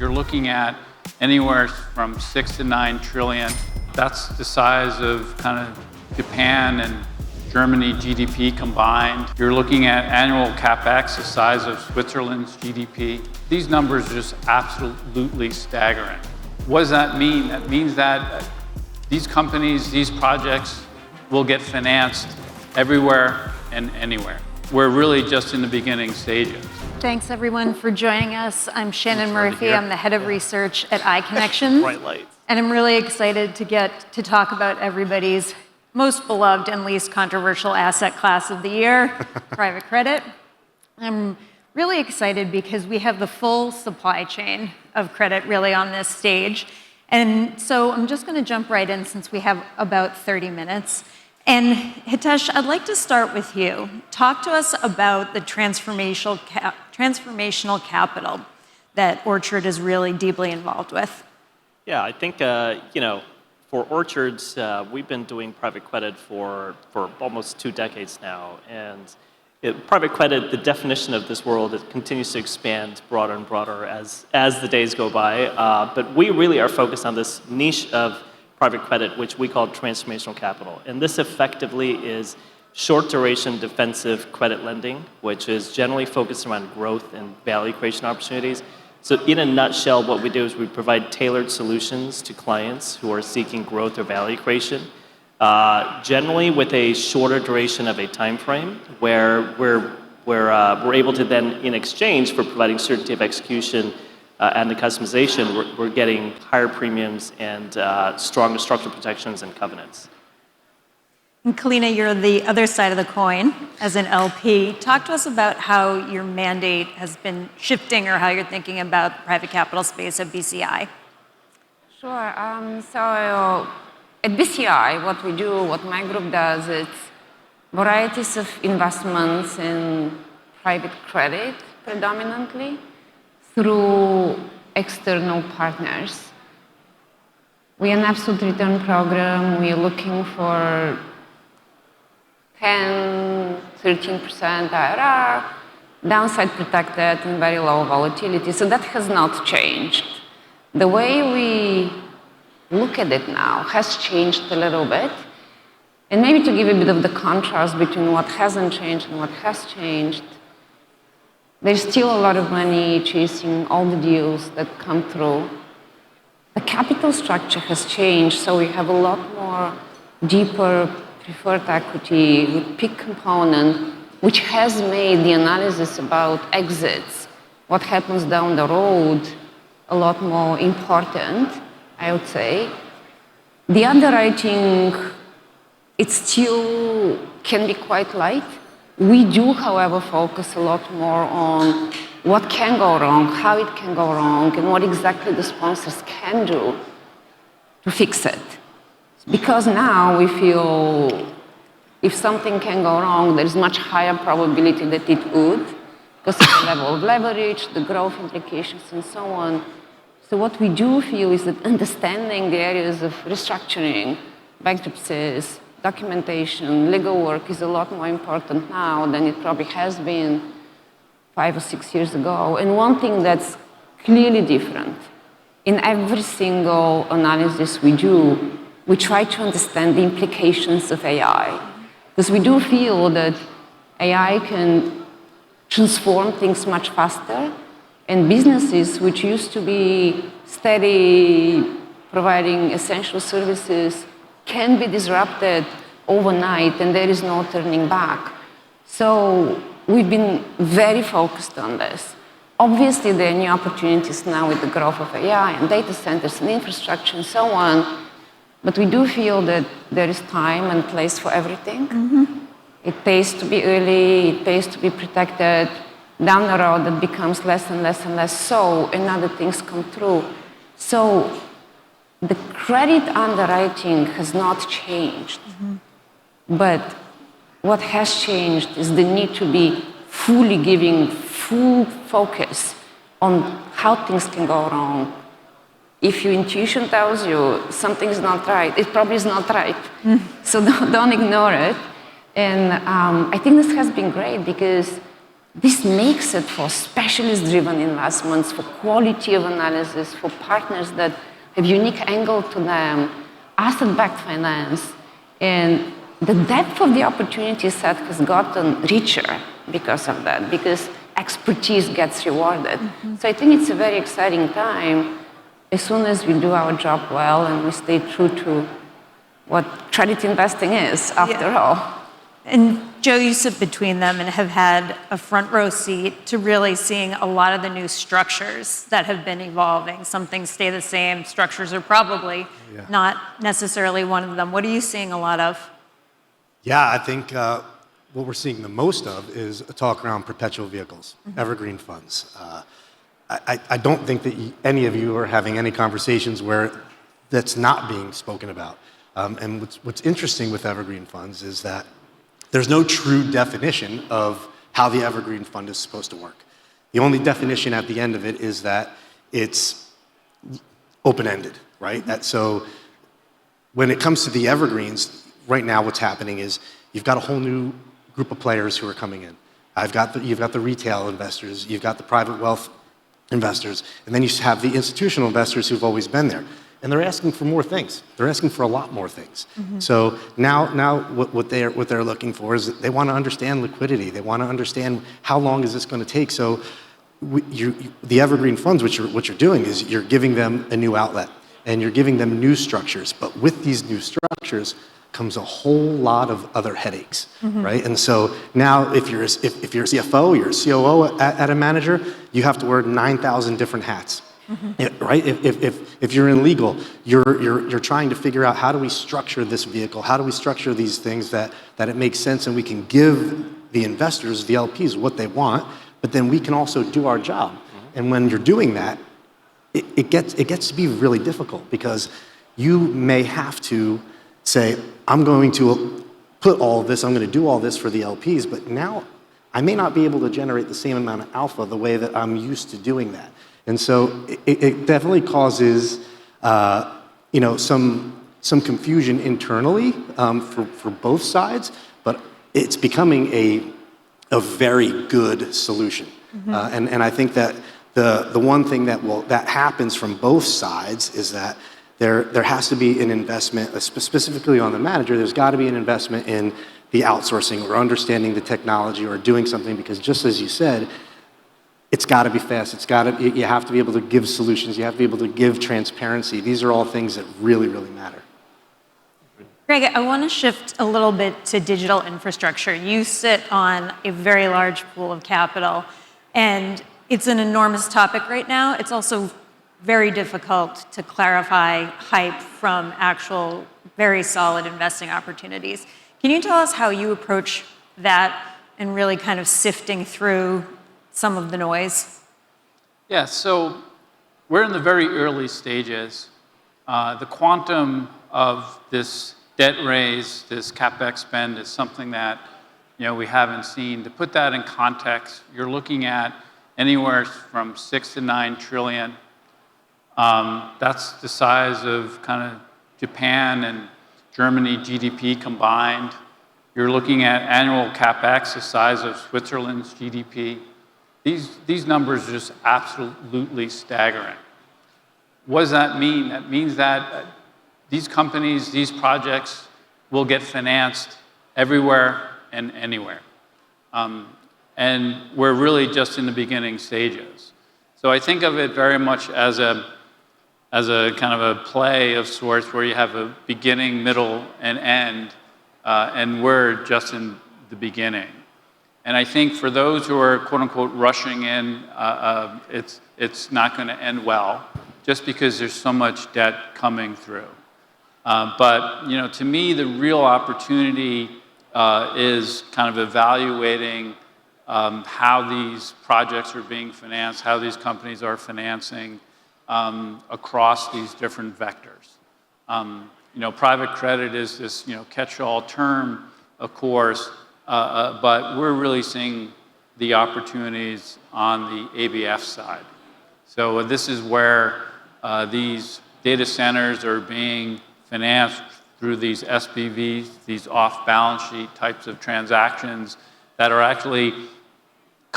you're looking at anywhere from 6 to 9 trillion. That's the size of kind of Japan and Germany GDP combined. You're looking at annual CapEx the size of Switzerland's GDP. These numbers are just absolutely staggering. What does that mean? That means that these companies, these projects will get financed everywhere and anywhere. We're really just in the beginning stages. Thanks everyone for joining us. I'm Shannon Murphy. I'm the head of research at iConnections. Bright lights. And I'm really excited to get to talk about everybody's most beloved and least controversial asset class of the year, private credit. I'm really excited because we have the full supply chain of credit really on this stage. And so I'm just going to jump right in since we have about 30 minutes. And Hitesh, I'd like to start with you. Talk to us about the transformational capital that Orchard is really deeply involved with. Yeah, I think, for Orchards, we've been doing private credit for almost 2 decades now. And private credit, the definition of this world, it continues to expand broader and broader as the days go by. But we really are focused on this niche of private credit, which we call transformational capital. And this effectively is short duration defensive credit lending, which is generally focused around growth and value creation opportunities. So in a nutshell, what we do is we provide tailored solutions to clients who are seeking growth or value creation, generally with a shorter duration of a time frame, where we're able to then, in exchange for providing certainty of execution and the customization, we're getting higher premiums and stronger structural protections and covenants. And Kalina, you're the other side of the coin as an LP. Talk to us about how your mandate has been shifting or how you're thinking about the private capital space at BCI. Sure. So at BCI, what we do, what my group does, it's varieties of investments in private credit predominantly through external partners. We're an absolute return program. We're looking for 10, 13% IRR, downside protected and very low volatility. So that has not changed. The way we look at it now has changed a little bit. And maybe to give a bit of the contrast between what hasn't changed and what has changed, there's still a lot of money chasing all the deals that come through. The capital structure has changed, so we have a lot more deeper preferred equity with PIK component, which has made the analysis about exits, what happens down the road, a lot more important, I would say. The underwriting, it still can be quite light. We do, however, focus a lot more on what can go wrong, how it can go wrong, and what exactly the sponsors can do to fix it. Because now we feel if something can go wrong, there's much higher probability that it would, because of the level of leverage, the growth implications, and so on. So what we do feel is that understanding the areas of restructuring, bankruptcies, documentation, legal work is a lot more important now than it probably has been 5 or 6 years ago. And one thing that's clearly different, in every single analysis we do, we try to understand the implications of AI. Because we do feel that AI can transform things much faster, and businesses which used to be steady, providing essential services, can be disrupted overnight, and there is no turning back. So we've been very focused on this. Obviously, there are new opportunities now with the growth of AI and data centers and infrastructure and so on. But we do feel that there is time and place for everything. Mm-hmm. It pays to be early, it pays to be protected. Down the road, that becomes less and less and less so, and other things come through. So the credit underwriting has not changed. Mm-hmm. But what has changed is the need to be fully giving full focus on how things can go wrong. If your intuition tells you something's not right, it probably is not right. Mm. So don't ignore it. And I think this has been great because This makes it for specialist-driven investments, for quality of analysis, for partners that have unique angle to them, asset-backed finance, and the depth of the opportunity set has gotten richer because of that, because expertise gets rewarded. So I think it's a very exciting time as soon as we do our job well and we stay true to what credit investing is, after all. And Joe, you sit between them and have had a front row seat to really seeing a lot of the new structures that have been evolving. Some things stay the same. Structures are probably not necessarily one of them. What are you seeing a lot of? Yeah, I think what we're seeing the most of is a talk around perpetual vehicles, evergreen funds. I don't think that any of you are having any conversations where that's not being spoken about. And what's interesting with evergreen funds is that there's no true definition of how the evergreen fund is supposed to work. The only definition at the end of it is that it's open-ended, right? So when it comes to the evergreens, right now what's happening is you've got a whole new group of players who are coming in. You've got the retail investors, you've got the private wealth investors, and then you have the institutional investors who've always been there. And they're asking for more things. They're asking for a lot more things. So now what they're looking for is they want to understand liquidity. They want to understand how long is this going to take. So the evergreen funds, what you're doing is you're giving them a new outlet and you're giving them new structures. But with these new structures comes a whole lot of other headaches, right? And so now if you're a CFO, you're a COO at a manager, you have to wear 9,000 different hats. Right? If you're in legal, you're trying to figure out how do we structure this vehicle? How do we structure these things that it makes sense and we can give the investors, the LPs, what they want, but then we can also do our job. And when you're doing that, it gets to be really difficult because you may have to say, I'm going to put all of this, I'm going to do all this for the LPs, but now I may not be able to generate the same amount of alpha the way that I'm used to doing that. And so it definitely causes, some confusion internally for both sides, but it's becoming a very good solution. And I think that the one thing that happens from both sides is that there has to be an investment, specifically on the manager. There's got to be an investment in the outsourcing or understanding the technology or doing something because, just as you said, it's got to be fast. You have to be able to give solutions. You have to be able to give transparency. These are all things that really, really matter. Greg, I want to shift a little bit to digital infrastructure. You sit on a very large pool of capital, and it's an enormous topic right now. It's also very difficult to clarify hype from actual very solid investing opportunities. Can you tell us how you approach that and really kind of sifting through some of the noise? Yeah, so we're in the very early stages. The quantum of this debt raise, this CapEx spend is something that we haven't seen. To put that in context, you're looking at anywhere from 6 to 9 trillion. That's the size of kind of Japan and Germany GDP combined. You're looking at annual CapEx the size of Switzerland's GDP. These numbers are just absolutely staggering. What does that mean? That means that these companies, these projects will get financed everywhere and anywhere. And we're really just in the beginning stages. So I think of it very much as a kind of a play of sorts where you have a beginning, middle, and end, and we're just in the beginning. And I think for those who are quote unquote rushing in, it's not going to end well, just because there's so much debt coming through. But to me, the real opportunity is kind of evaluating how these projects are being financed, how these companies are financing across these different vectors. Private credit is this catch-all term, of course, but we're really seeing the opportunities on the ABF side. So this is where these data centers are being financed through these SPVs, these off-balance sheet types of transactions that are actually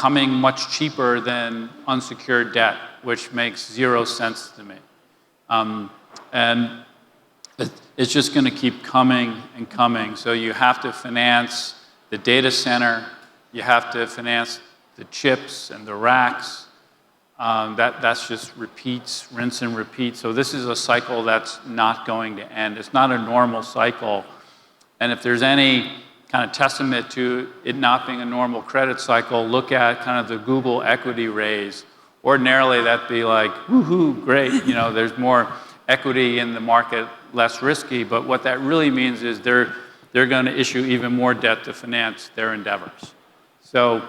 coming much cheaper than unsecured debt, which makes 0 sense to me. And it's just going to keep coming and coming. So you have to finance the data center, you have to finance the chips and the racks. That's just repeats, rinse and repeat. So this is a cycle that's not going to end. It's not a normal cycle. And if there's any kind of testament to it not being a normal credit cycle, look at kind of the Google equity raise. Ordinarily, that'd be like, woohoo, great. You know, there's more equity in the market, less risky. But what that really means is they're going to issue even more debt to finance their endeavors. So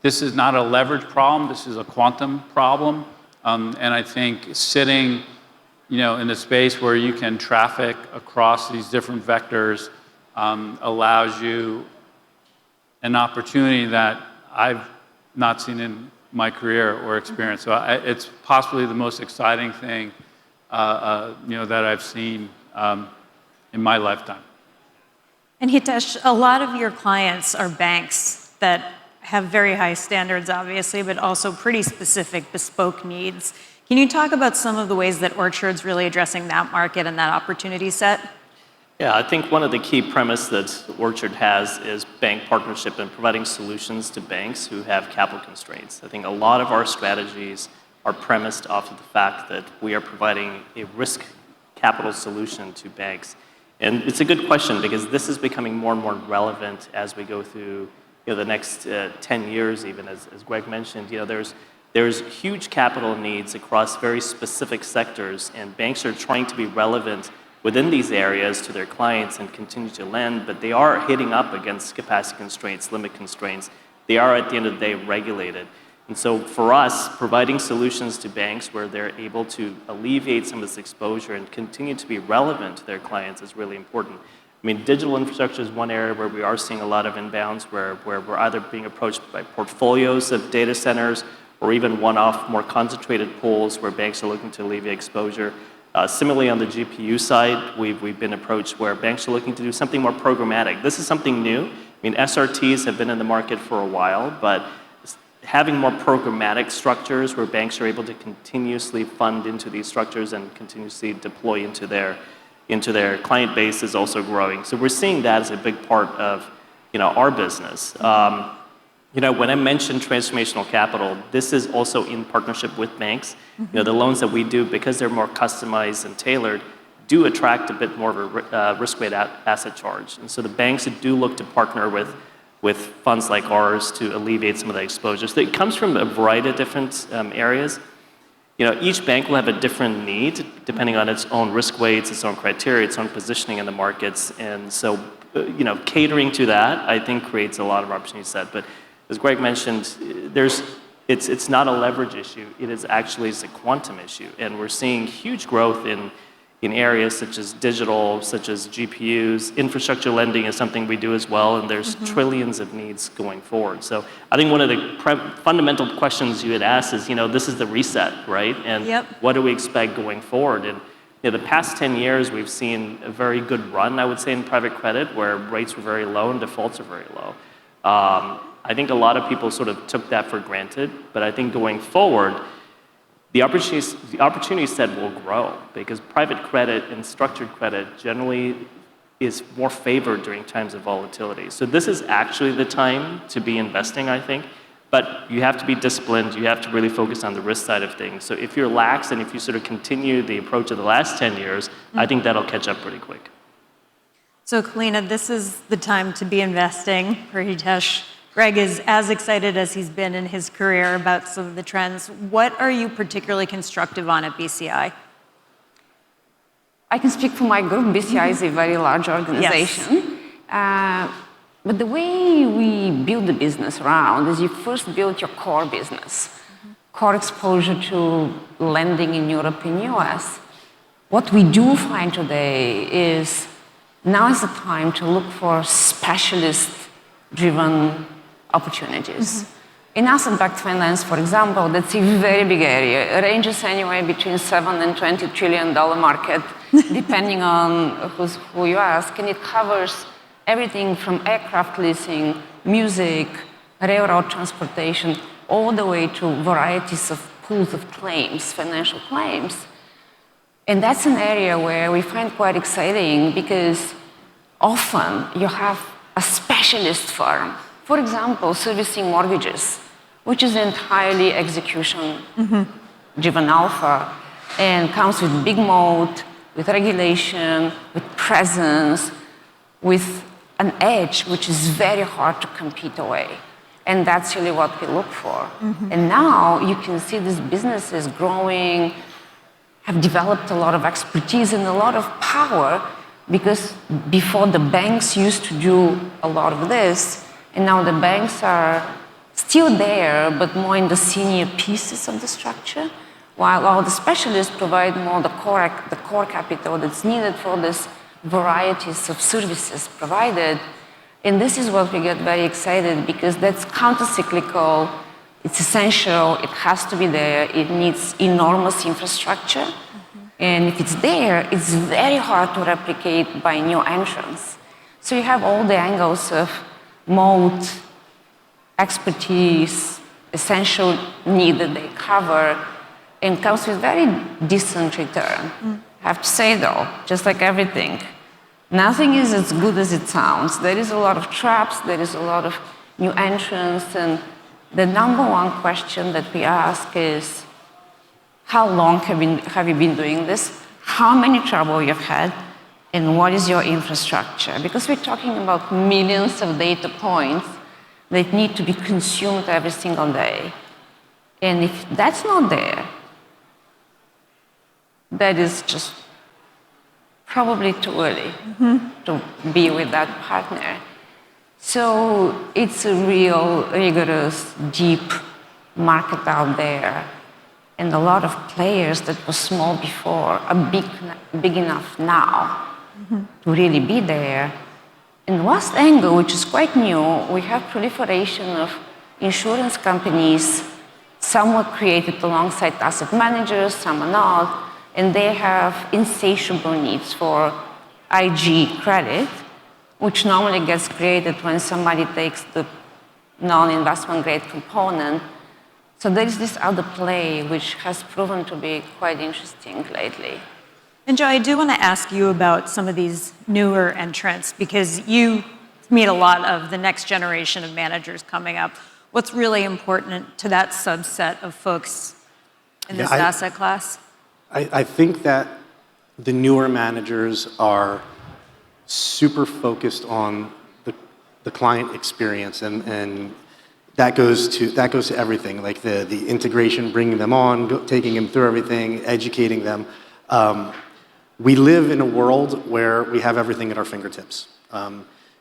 this is not a leverage problem. This is a quantum problem. And I think sitting, in a space where you can traffic across these different vectors allows you an opportunity that I've not seen in my career or experience. So it's possibly the most exciting thing, that I've seen in my lifetime. And Hitesh, a lot of your clients are banks that have very high standards, obviously, but also pretty specific bespoke needs. Can you talk about some of the ways that Orchard's really addressing that market and that opportunity set? Yeah, I think one of the key premises that Orchard has is bank partnership and providing solutions to banks who have capital constraints. I think a lot of our strategies are premised off of the fact that we are providing a risk capital solution to banks. And it's a good question because this is becoming more and more relevant as we go through the next 10 years even, as Greg mentioned. There's huge capital needs across very specific sectors, and banks are trying to be relevant within these areas to their clients and continue to lend, but they are hitting up against capacity constraints, limit constraints. They are, at the end of the day, regulated. And so for us, providing solutions to banks where they're able to alleviate some of this exposure and continue to be relevant to their clients is really important. I mean, digital infrastructure is one area where we are seeing a lot of inbounds where we're either being approached by portfolios of data centers or even one-off, more concentrated pools where banks are looking to alleviate exposure. Similarly, on the GPU side, we've been approached where banks are looking to do something more programmatic. This is something new. I mean, SRTs have been in the market for a while, but having more programmatic structures where banks are able to continuously fund into these structures and continuously deploy into their client base is also growing. So we're seeing that as a big part of our business. When I mentioned transformational capital, this is also in partnership with banks. The loans that we do, because they're more customized and tailored, do attract a bit more of a risk-weighted asset charge. And so the banks do look to partner with funds like ours to alleviate some of the exposure. So it comes from a variety of different areas. Each bank will have a different need depending on its own risk weights, its own criteria, its own positioning in the markets. And so, catering to that, I think, creates a lot of opportunity set. But as Greg mentioned, it's not a leverage issue. It is actually a quantum issue. And we're seeing huge growth in areas such as digital, such as GPUs. Infrastructure lending is something we do as well, and there's trillions of needs going forward. So I think one of the fundamental questions you had asked is, this is the reset, right? And what do we expect going forward? And the past 10 years, we've seen a very good run, I would say, in private credit, where rates were very low and defaults are very low. I think a lot of people sort of took that for granted, but I think going forward, the opportunity set will grow because private credit and structured credit generally is more favored during times of volatility. So this is actually the time to be investing, I think, but you have to be disciplined. You have to really focus on the risk side of things. So if you're lax and if you sort of continue the approach of the last 10 years, I think that'll catch up pretty quick. So Kalina, this is the time to be investing for Hitesh. Greg is as excited as he's been in his career about some of the trends. What are you particularly constructive on at BCI? I can speak for my group. BCI is a very large organization. Yes. But the way we build the business around is you first build your core business, core exposure to lending in Europe and US. What we do find today is now is the time to look for specialist-driven opportunities. In asset-backed finance, for example, that's a very big area. It ranges anywhere between $7 and $20 trillion market, depending on who you ask, and it covers everything from aircraft leasing, music, railroad transportation, all the way to varieties of pools of claims, financial claims. And that's an area where we find quite exciting because often you have a specialist firm, for example, servicing mortgages, which is entirely execution-driven alpha and comes with big moat, with regulation, with presence, with an edge which is very hard to compete away. And that's really what we look for. And now you can see these businesses growing, have developed a lot of expertise and a lot of power, because before the banks used to do a lot of this, and now the banks are still there, but more in the senior pieces of the structure, while all the specialists provide more the core capital that's needed for this varieties of services provided. And this is what we get very excited, because that's counter-cyclical, it's essential, it has to be there, it needs enormous infrastructure. And if it's there, it's very hard to replicate by new entrants. So you have all the angles of moat, expertise, essential need that they cover, and comes with very decent return. I have to say though, just like everything, nothing is as good as it sounds. There is a lot of traps, there is a lot of new entrants, and the number one question that we ask is, how long have you been doing this? How many trouble you've had? And what is your infrastructure? Because we're talking about millions of data points that need to be consumed every single day. And if that's not there, that is just probably too early to be with that partner. So it's a real rigorous, deep market out there. And a lot of players that were small before are big enough now to really be there. And last angle, which is quite new, we have proliferation of insurance companies. Some were created alongside asset managers, some are not. And they have insatiable needs for IG credit, which normally gets created when somebody takes the non-investment grade component. So there is this other play which has proven to be quite interesting lately. And Joe, I do want to ask you about some of these newer entrants, because you meet a lot of the next generation of managers coming up. What's really important to that subset of folks in this asset class? I think that the newer managers are super focused on the client experience, and that goes to everything, like the integration, bringing them on, taking them through everything, educating them. We live in a world where we have everything at our fingertips.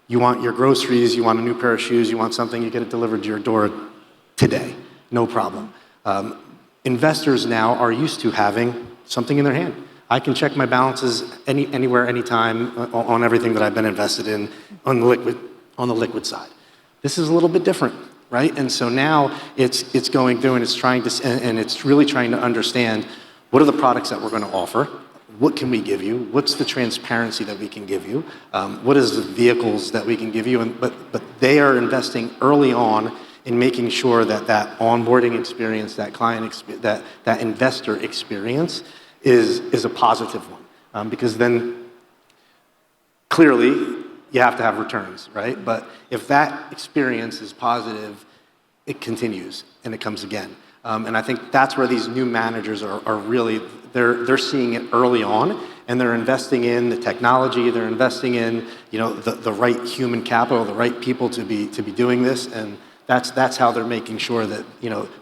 You want your groceries, you want a new pair of shoes, you want something, you get it delivered to your door today, no problem. Investors now are used to having something in their hand. I can check my balances anywhere, anytime on everything that I've been invested in on the liquid side. This is a little bit different, right? And so now it's going through and it's really trying to understand, what are the products that we're going to offer? What can we give you? What's the transparency that we can give you? What is the vehicles that we can give you? But they are investing early on in making sure that onboarding experience, that client that investor experience is a positive one. Because then clearly you have to have returns, right? But if that experience is positive, it continues and it comes again. And I think that's where these new managers are really, they're seeing it early on, and they're investing in the technology, they're investing in the right human capital, the right people to be doing this, and that's how they're making sure that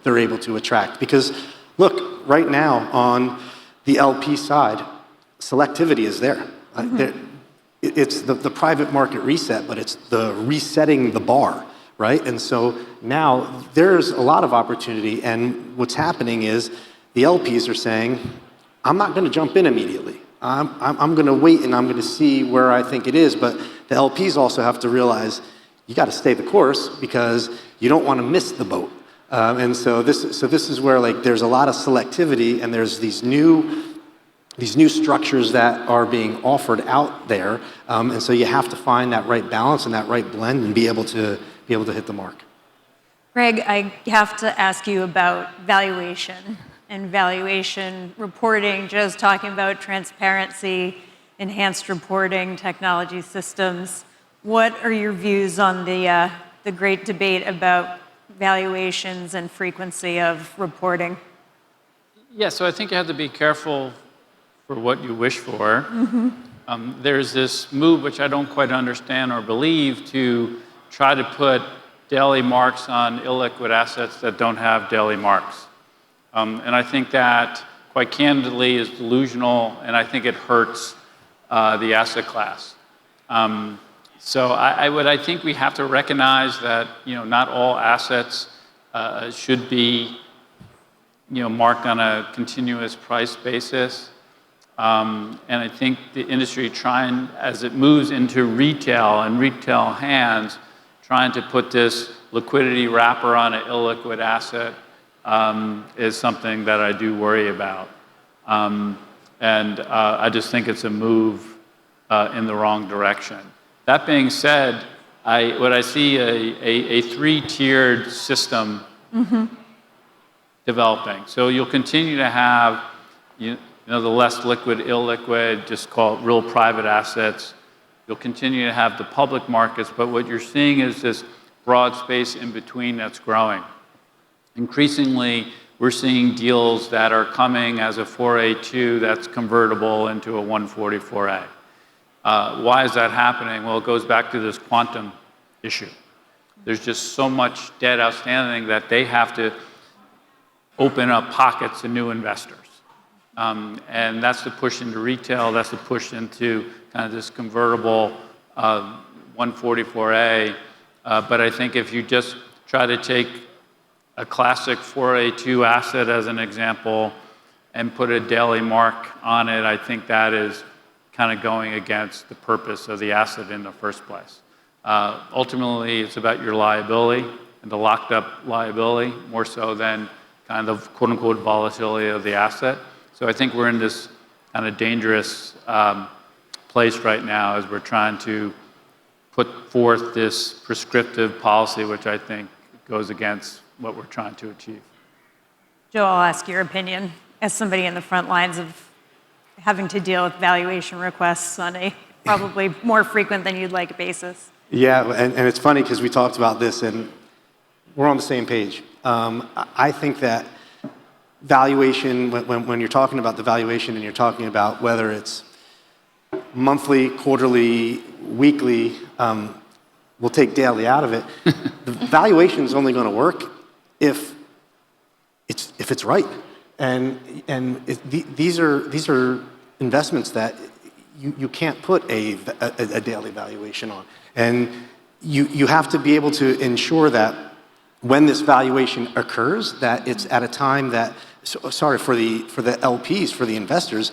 they're able to attract. Because look, right now on the LP side, selectivity is there. It's the private market reset, but it's the resetting the bar, right? And so now there's a lot of opportunity, and what's happening is the LPs are saying, I'm not going to jump in immediately. I'm going to wait and I'm going to see where I think it is, but the LPs also have to realize you got to stay the course because you don't want to miss the boat. And so this is where there's a lot of selectivity, and there's these new structures that are being offered out there, and so you have to find that right balance and that right blend and be able to hit the mark. Greg, I have to ask you about valuation and valuation reporting, just talking about transparency, enhanced reporting, technology systems. What are your views on the great debate about valuations and frequency of reporting? Yeah, so I think you have to be careful for what you wish for. There's this move, which I don't quite understand or believe, to try to put daily marks on illiquid assets that don't have daily marks. And I think that, quite candidly, is delusional, and I think it hurts the asset class. So I think we have to recognize that not all assets should be marked on a continuous price basis. And I think the industry as it moves into retail and retail hands, trying to put this liquidity wrapper on an illiquid asset is something that I do worry about. And I just think it's a move in the wrong direction. That being said, what I see a three-tiered system developing. So you'll continue to have the less liquid, illiquid, just call it real private assets. You'll continue to have the public markets, but what you're seeing is this broad space in between that's growing. Increasingly, we're seeing deals that are coming as a 4A2 that's convertible into a 144A. Why is that happening? Well, it goes back to this quantum issue. There's just so much debt outstanding that they have to open up pockets to new investors. And that's the push into retail, that's the push into kind of this convertible 144A. But I think if you just try to take a classic 4A2 asset as an example and put a daily mark on it, I think that is kind of going against the purpose of the asset in the first place. Ultimately, it's about your liability and the locked up liability more so than kind of quote unquote volatility of the asset. So I think we're in this kind of dangerous place right now as we're trying to put forth this prescriptive policy, which I think goes against what we're trying to achieve. Joe, I'll ask your opinion as somebody in the front lines of having to deal with valuation requests on a probably more frequent than you'd like basis. Yeah, and it's funny because we talked about this and we're on the same page. I think that valuation, when you're talking about the valuation and you're talking about whether it's monthly, quarterly, weekly, we'll take daily out of it. The valuation is only going to work if it's right. These are investments that you can't put a daily valuation on. And you have to be able to ensure that when this valuation occurs, that it's at a time that, sorry, for the LPs, for the investors,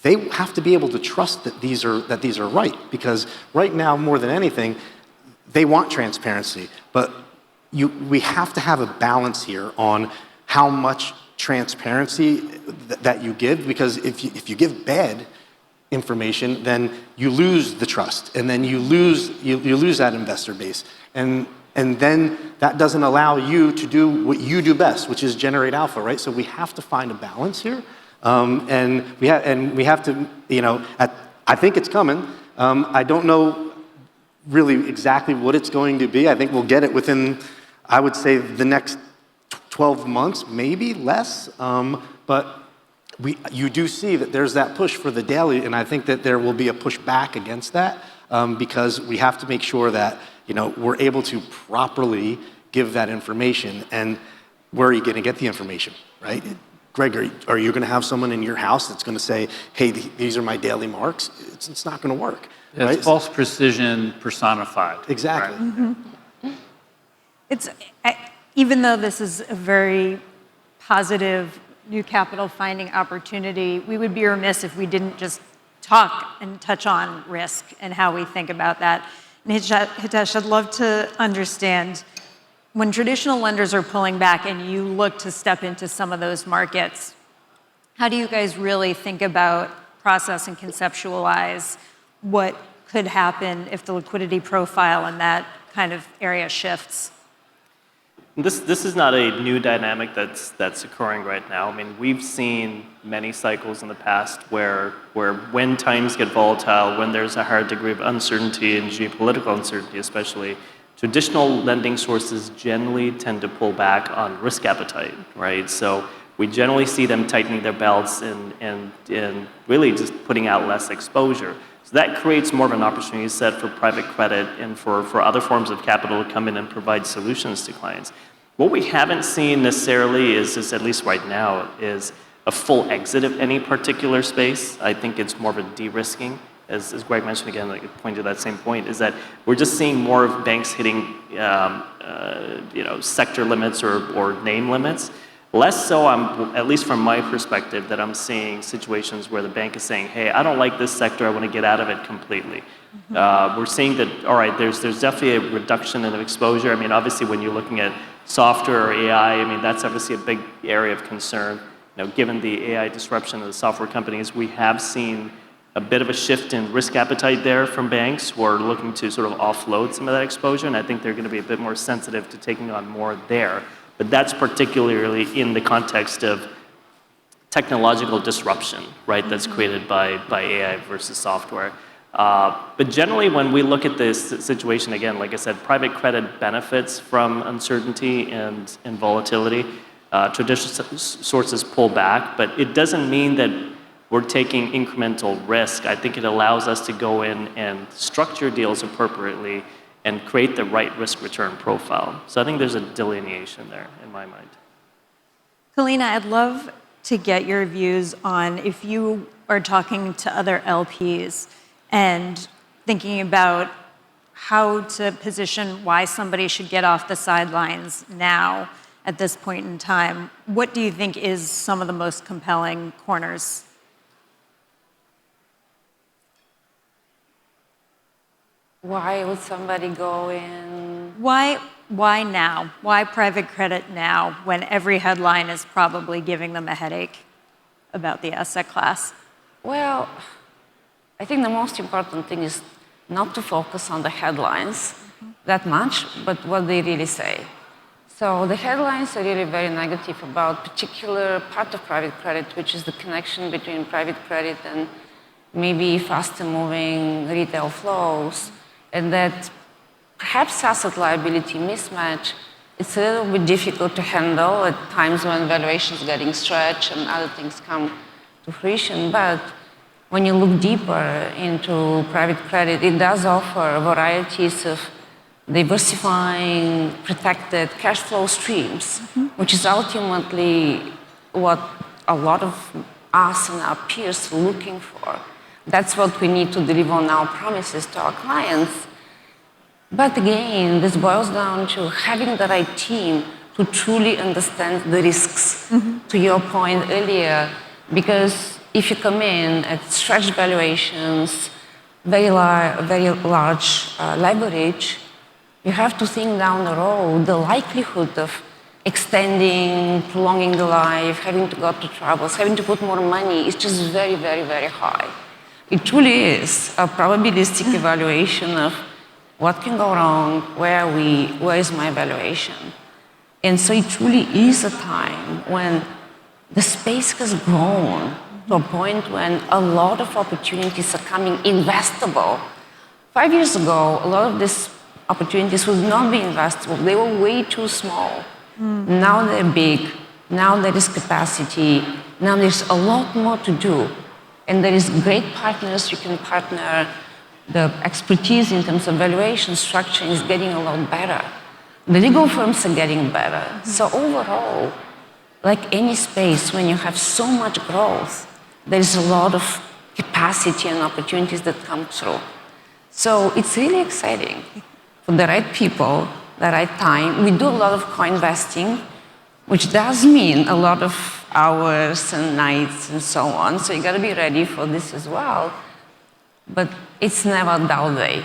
they have to be able to trust that these are right. Because right now, more than anything, they want transparency. But we have to have a balance here on how much transparency that you give, because if you give bad information, then you lose the trust, and then you lose that investor base, and then that doesn't allow you to do what you do best, which is generate alpha, right? So we have to find a balance here, and we have to, I think it's coming. I don't know really exactly what it's going to be. I think we'll get it within, I would say, the next 12 months, maybe less, but you do see that there's that push for the daily, and I think that there will be a push back against that because we have to make sure that we're able to properly give that information. And where are you going to get the information, right? Greg, are you going to have someone in your house that's going to say, hey, these are my daily marks? It's not going to work. Yeah, right? It's false precision personified. Exactly. Right? Mm-hmm. It's even though this is a very positive new capital finding opportunity, we would be remiss if we didn't just talk and touch on risk and how we think about that. And Hitesh, I'd love to understand, when traditional lenders are pulling back and you look to step into some of those markets, how do you guys really think about, process, and conceptualize what could happen if the liquidity profile in that kind of area shifts? This is not a new dynamic that's occurring right now. I mean, we've seen many cycles in the past where when times get volatile, when there's a higher degree of uncertainty and geopolitical uncertainty especially, traditional lending sources generally tend to pull back on risk appetite, right? So we generally see them tightening their belts and really just putting out less exposure. So that creates more of an opportunity set for private credit and for other forms of capital to come in and provide solutions to clients. What we haven't seen necessarily is at least right now, is a full exit of any particular space. I think it's more of a de-risking. As Greg mentioned again, like pointed to that same point, is that we're just seeing more of banks hitting sector limits or name limits. Less so, at least from my perspective, that I'm seeing situations where the bank is saying, hey, I don't like this sector, I want to get out of it completely. We're seeing that, all right, there's definitely a reduction in exposure. I mean, obviously, when you're looking at software or AI, I mean, that's obviously a big area of concern. Given the AI disruption of the software companies, we have seen a bit of a shift in risk appetite there from banks who are looking to sort of offload some of that exposure, and I think they're going to be a bit more sensitive to taking on more there. But that's particularly in the context of technological disruption, right, that's created by AI versus software. But generally, when we look at this situation, again, like I said, private credit benefits from uncertainty and volatility. Traditional sources pull back, but it doesn't mean that we're taking incremental risk. I think it allows us to go in and structure deals appropriately and create the right risk-return profile. So I think there's a delineation there in my mind. Kalina, I'd love to get your views on if you are talking to other LPs and thinking about how to position why somebody should get off the sidelines now at this point in time. What do you think is some of the most compelling corners? Why would somebody go in? Why now? Why private credit now when every headline is probably giving them a headache about the asset class? Well, I think the most important thing is not to focus on the headlines that much, but what they really say. So the headlines are really very negative about particular part of private credit, which is the connection between private credit and maybe faster moving retail flows. And that perhaps asset liability mismatch, it's a little bit difficult to handle at times when valuations are getting stretched and other things come to fruition. But when you look deeper into private credit, it does offer varieties of diversifying, protected cash flow streams, which is ultimately what a lot of us and our peers are looking for. That's what we need to deliver on our promises to our clients. But again, this boils down to having the right team to truly understand the risks, to your point earlier, because if you come in at stretched valuations, very large leverage, you have to think down the road the likelihood of extending, prolonging the life, having to go to troubles, having to put more money is just very, very, very high. It truly is a probabilistic evaluation of what can go wrong, where is my valuation? And so it truly is a time when the space has grown to a point when a lot of opportunities are coming investable. 5 years ago, a lot of these opportunities would not be investable. They were way too small. Now they're big. Now there is capacity. Now there's a lot more to do. And there is great partners you can partner. The expertise in terms of valuation structuring is getting a lot better. The legal firms are getting better. So overall, like any space, when you have so much growth, there is a lot of capacity and opportunities that come through. So it's really exciting for the right people, the right time. We do a lot of co-investing, which does mean a lot of hours and nights and so on. So you got to be ready for this as well. But it's never a dull day.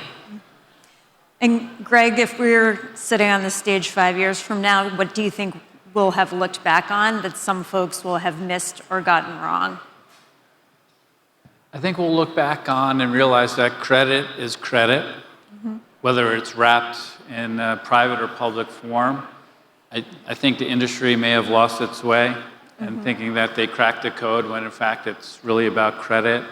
And Greg, if we're sitting on the stage 5 years from now, what do you think we'll have looked back on that some folks will have missed or gotten wrong? I think we'll look back on and realize that credit is credit, whether it's wrapped in a private or public form. I think the industry may have lost its way and thinking that they cracked the code when in fact it's really about credit.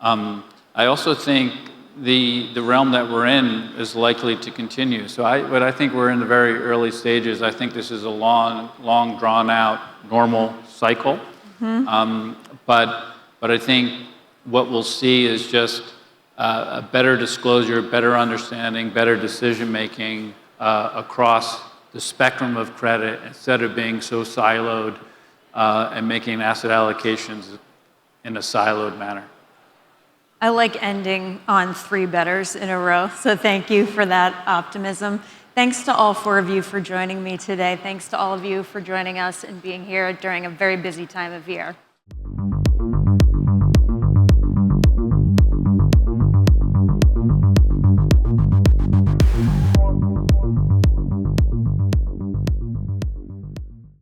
I also think the realm that we're in is likely to continue. So I think we're in the very early stages. I think this is a long drawn out normal cycle. But I think what we'll see is just a better disclosure, better understanding, better decision making across the spectrum of credit instead of being so siloed and making asset allocations in a siloed manner. I like ending on 3 betters in a row, so thank you for that optimism. Thanks to all 4 of you for joining me today. Thanks to all of you for joining us and being here during a very busy time of year.